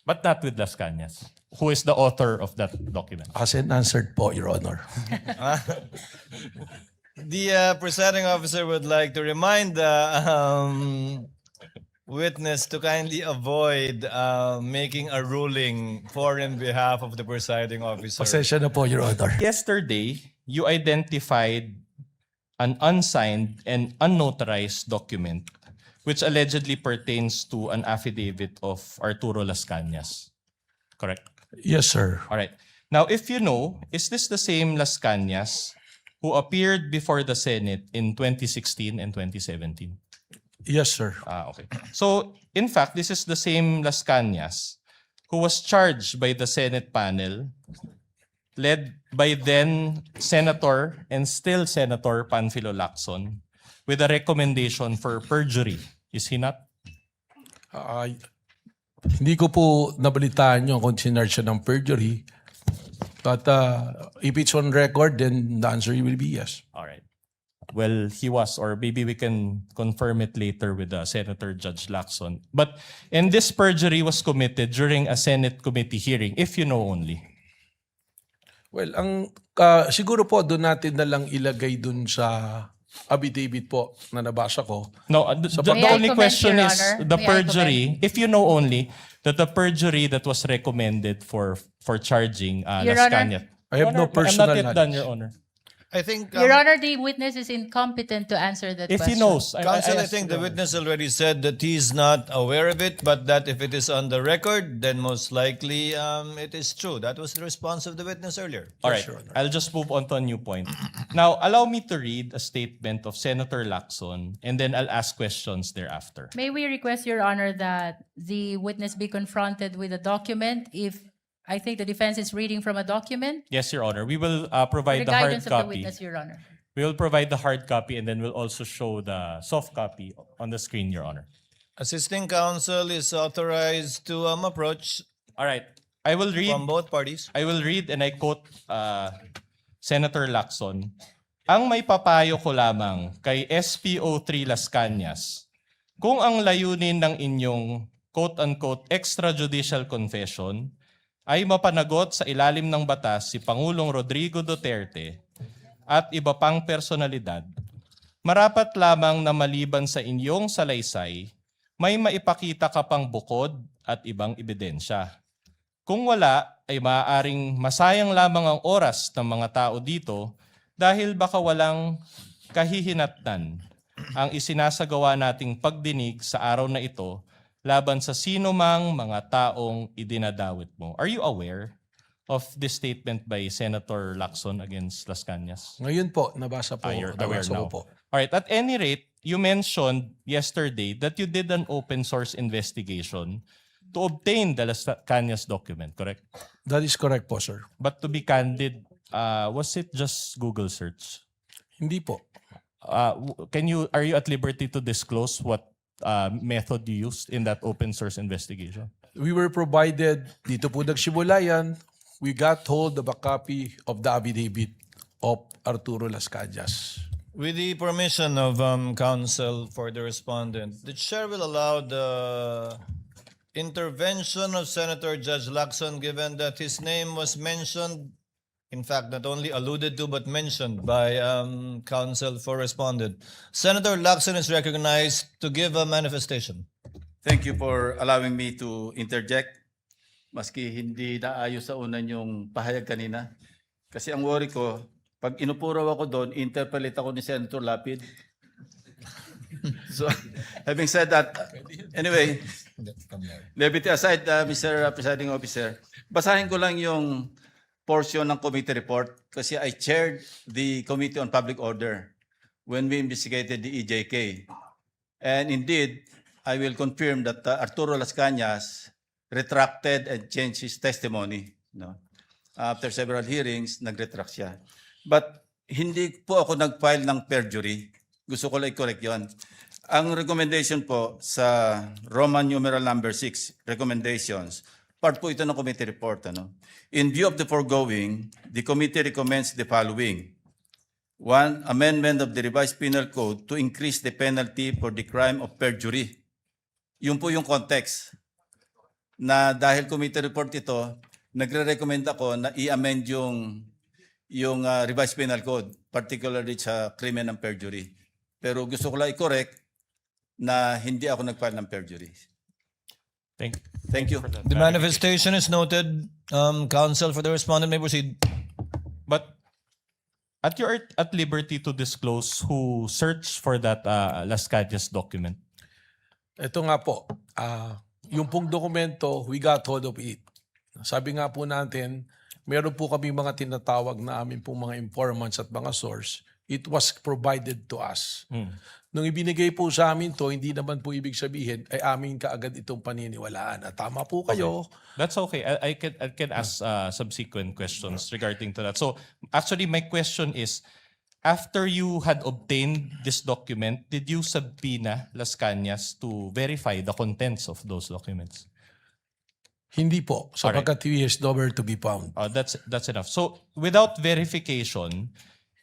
But not with Las Cañas, who is the author of that document. As and answered po, Your Honor. The presiding officer would like to remind the witness to kindly avoid making a ruling for and behalf of the presiding officer. Pasensya na po, Your Honor. Yesterday, you identified an unsigned and unnotarized document which allegedly pertains to an affidavit of Arturo Las Cañas. Correct? Yes, sir. All right. Now, if you know, is this the same Las Cañas who appeared before the Senate in 2016 and 2017? Yes, sir. Okay. So, in fact, this is the same Las Cañas who was charged by the Senate panel led by then Senator and still Senator Panfilo Lacson with a recommendation for perjury. Is he not? Hindi ko po nabalitaan yung kung sinarge siya ng perjury. But if it's on record, then the answer will be yes. All right. Well, he was, or maybe we can confirm it later with Senator Judge Lacson. And this perjury was committed during a Senate committee hearing, if you know only. Well, siguro po doon natin na lang ilagay doon sa affidavit po na nabasa ko. No, the May I only comment, question Your is Honor? the May I perjury, if you know only, that the perjury that was recommended for charging Your Las Honor? Cañas. I have no personal I'm not yet done, knowledge. Your Honor. I think Your Honor, the witness is incompetent to answer that If question. he knows, Counsel, I asked think the Your Honor. witness already said that he's not aware of it, but that if it is on the record, then most likely it is true. That was the response of the witness earlier. All right, I'll just move on to a new point. Now, allow me to read a statement of Senator Lacson, and then I'll ask questions thereafter. May we request, Your Honor, that the witness be confronted with a document if I think the defense is reading from a document? Yes, Your Honor. We will For provide the the hard guidance of the copy. witness, Your Honor. We will provide the hard copy, and then we'll also show the soft copy on the screen, Your Honor. Assisting counsel is authorized to approach All right. I will read. from both parties. I will read and I quote Senator Lacson. Ang may papayo ko lamang kay SPO3 Las Cañas, kung ang layunin ng inyong quote-unquote extrajudicial confession ay mapanagot sa ilalim ng batas si Pangulong Rodrigo Duterte at iba pang personalidad, marapat lamang na maliban sa inyong salaysay, may maipakita ka pang bukod at ibang ebidensya. Kung wala, ay maaaring masayang lamang ang oras ng mga tao dito dahil baka walang kahihinatnan ang isinasagawa nating pagdinig sa araw na ito laban sa sino mang mga taong idinadawit mo. Are you aware of this statement by Senator Lacson against Las Cañas? Ngayon po, nabasa po. You're aware nabasa now. ko po. All right. At any rate, you mentioned yesterday that you did an open source investigation to obtain the Las Cañas document, correct? That is correct po, sir. But to be candid, was it just Google search? Hindi po. Are you at liberty to disclose what method you used in that open source investigation? We were provided, dito po nagsimula yan, we got hold of a copy of the affidavit of Arturo Las Cañas. With the permission of counsel for the respondent, the chair will allow the intervention of Senator Judge Lacson given that his name was mentioned, in fact, not only alluded to but mentioned by counsel for respondent. Senator Lacson is recognized to give a manifestation. Thank you for allowing me to interject. Maski hindi naayos sa unan yung pahayag kanina. Kasi ang worry ko, pag inupuraw ako doon, interpolate ako ni Senator Lapid. So, having said that, anyway, levity aside, Mr. Presiding Officer, basahin ko lang yung portion ng committee report kasi I chaired the Committee on Public Order when we investigated the EJK. And indeed, I will confirm that Arturo Las Cañas retracted and changed his testimony. No? After several hearings, nag-retract siya. But hindi po ako nag-file ng perjury. Gusto ko lang i-correct yun. Ang recommendation po sa Roman numeral number 6, recommendations, part po ito ng committee report. In view of the foregoing, the committee recommends the following. 1, amendment of the revised penal code to increase the penalty for the crime of perjury. Yun po yung context. na dahil committee report ito, nagre-recommend ako na i-amend yung revised penal code, particularly sa crimen ng perjury. Pero gusto ko lang i-correct na hindi ako nag-file ng perjury. Thank you. The manifestation is noted. Counsel for the respondent may proceed. But at your at liberty to disclose who searched for that Las Cañas document. Ito nga po, yung pong dokumento, we got hold of it. Sabi nga po natin, meron po kami mga tinatawag na amin pong mga informants at mga source. It was provided to us. Nung ibinigay po sa amin to, hindi naman po ibig sabihin ay amin kaagad itong paniniwalaan. At tama po kayo. That's okay. I can ask subsequent questions regarding to that. So actually, my question is, after you had obtained this document, did you subpoena Las Cañas to verify the contents of those documents? Hindi po, sapagkat he is nowhere to be found. That's enough. So without verification,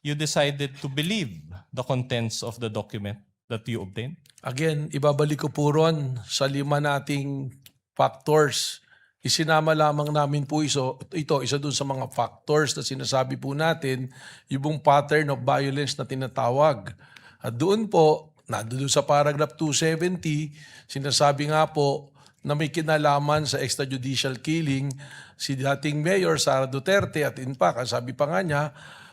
you decided to believe the contents of the document that you obtained? Again, ibabalik ko po ron sa 5 nating factors. Isinama lamang namin po ito, isa dun sa mga factors na sinasabi po natin, yung pattern of violence na tinatawag. At doon po, doon sa paragraph 270, sinasabi nga po na may kinalaman sa extrajudicial killing si dating Mayor Sara Duterte at in fact, sabi pa nga niya,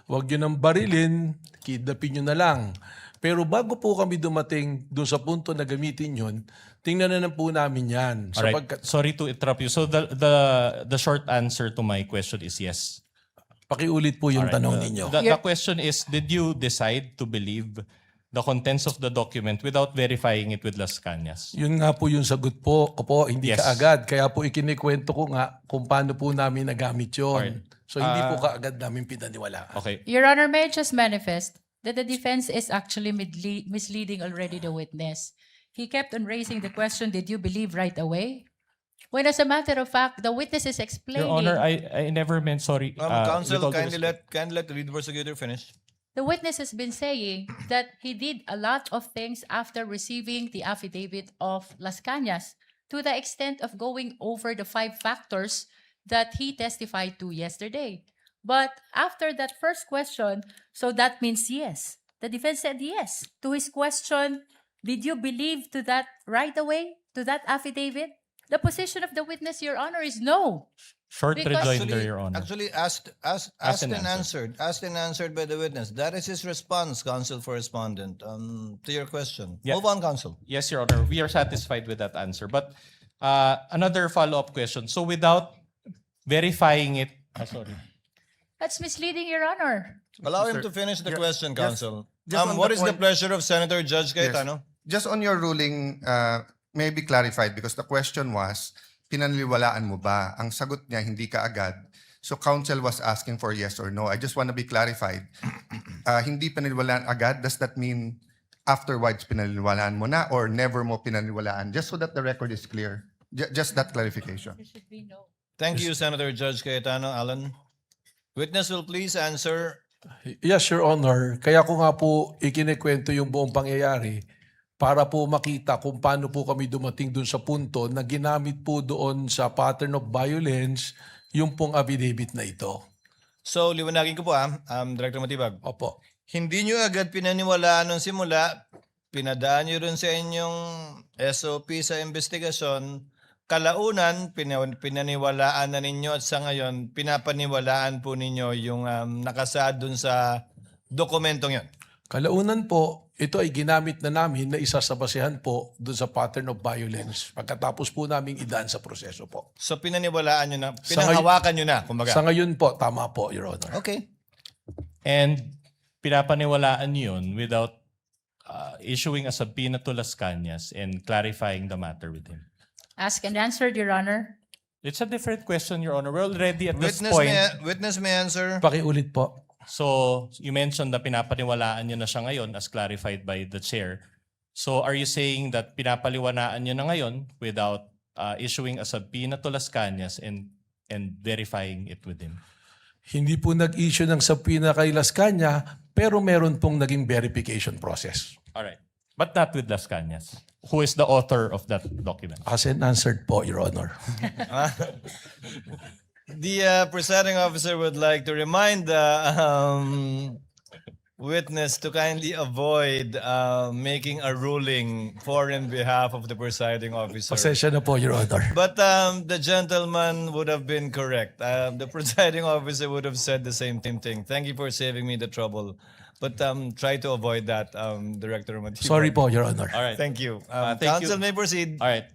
huwag nyo nang barilin, kidnapin nyo na lang. Pero bago po kami dumating doon sa punto na gamitin yun, tingnan na po namin yan. Alright. Sorry to interrupt you. So the short answer to my question is yes. Pakiulit po yung tanong ninyo. The question is, did you decide to believe the contents of the document without verifying it with Las Cañas? Yun nga po yung sagot po ko po, hindi Yes. kaagad. Kaya po ikinikwento ko nga kung paano po namin nagamit yun. Alright. So hindi po kaagad namin pinaniwalaan. Okay. Your Honor, may I just manifest that the defense is actually misleading already the witness. He kept on raising the question, did you believe right away? When as a matter of fact, the witness is explaining. Your Honor, I never meant sorry. Counsel, with all due kindly let the lead prosecutor finish. The witness has been saying that he did a lot of things after receiving the affidavit of Las Cañas, to the extent of going over the 5 factors that he testified to yesterday. But after that first question, so that means yes. The defense said yes. To his question, did you believe to that right away, to that affidavit? The position of the witness, Your Honor, is no. Short Because- rejoinder, Your Honor. Actually, asked and and answered by the witness. That is his response, counsel for respondent, to your question. Yeah. Move on, counsel. Yes, Your Honor. We are satisfied with that answer. But another follow-up question. So without verifying it, sorry. That's misleading, Your Honor. Allow him to finish the question, counsel. just on What the is the point- pleasure of Senator Judge Cayetano? Just on your ruling, may be clarified because the question was, pinaniniwalaan mo ba? Ang sagot niya, hindi ka agad. So counsel was asking for yes or no. I just want to be clarified. Hindi pinaniniwalaan agad, does that mean afterwards pinaniniwalaan mo na or never mo pinaniniwalaan? Just so that the record is clear. Just that clarification. There should be no. Thank you, Senator Judge Cayetano. Alan? Witness will please answer. Yes, Your Honor. Kaya ko nga po ikinikwento yung buong pangyayari para po makita kung paano po kami dumating dun sa punto na ginamit po doon sa pattern of violence yung pong affidavit na ito. So, liwanagin ko po Director Matibag. Opo. Hindi nyo agad pinaniwalaan nung simula, pinadaan nyo rin sa inyong SOP sa investigasyon, kalaunan, pinaniwalaan na ninyo at sa ngayon, pinapaniwalaan po ninyo yung nakasaad dun sa dokumentong yun. Kalaunan po, ito ay ginamit na namin na isa sa basehan po doon sa pattern of violence pagkatapos po namin idaan sa proseso po. So, pinaniwalaan nyo na, Sa pinanghawakan nyo na, kumbaga. Sa ngayon po, tama po, Your Honor. Okay. And pinapaniwalaan yun without issuing a subpoena to Las Cañas and clarifying the matter with him. Ask and answered, Your Honor. It's a different question, Your Honor. We're already at this point. Witness may answer. Pakiulit po. So, you mentioned na pinapaniwalaan nyo na siya ngayon as clarified by the chair. So, are you saying that pinapaliwanaan nyo na ngayon without issuing a subpoena to Las Cañas and verifying it with him? Hindi po nag-issue ng subpoena kay Las Cañas, pero meron pong naging verification process. Alright. But not with Las Cañas, who is the author of that document. As and answered po, Your Honor. The presiding officer would like to remind the witness to kindly avoid making a ruling for and behalf of the presiding officer. Pasensya na po, Your Honor. But the gentleman would have been correct. The presiding officer would have said the same thing. Thank you for saving me the trouble. But try to avoid that, Director Matibag. Sorry po, Your Honor. All right. Thank you. Thank you. Council may proceed. All right.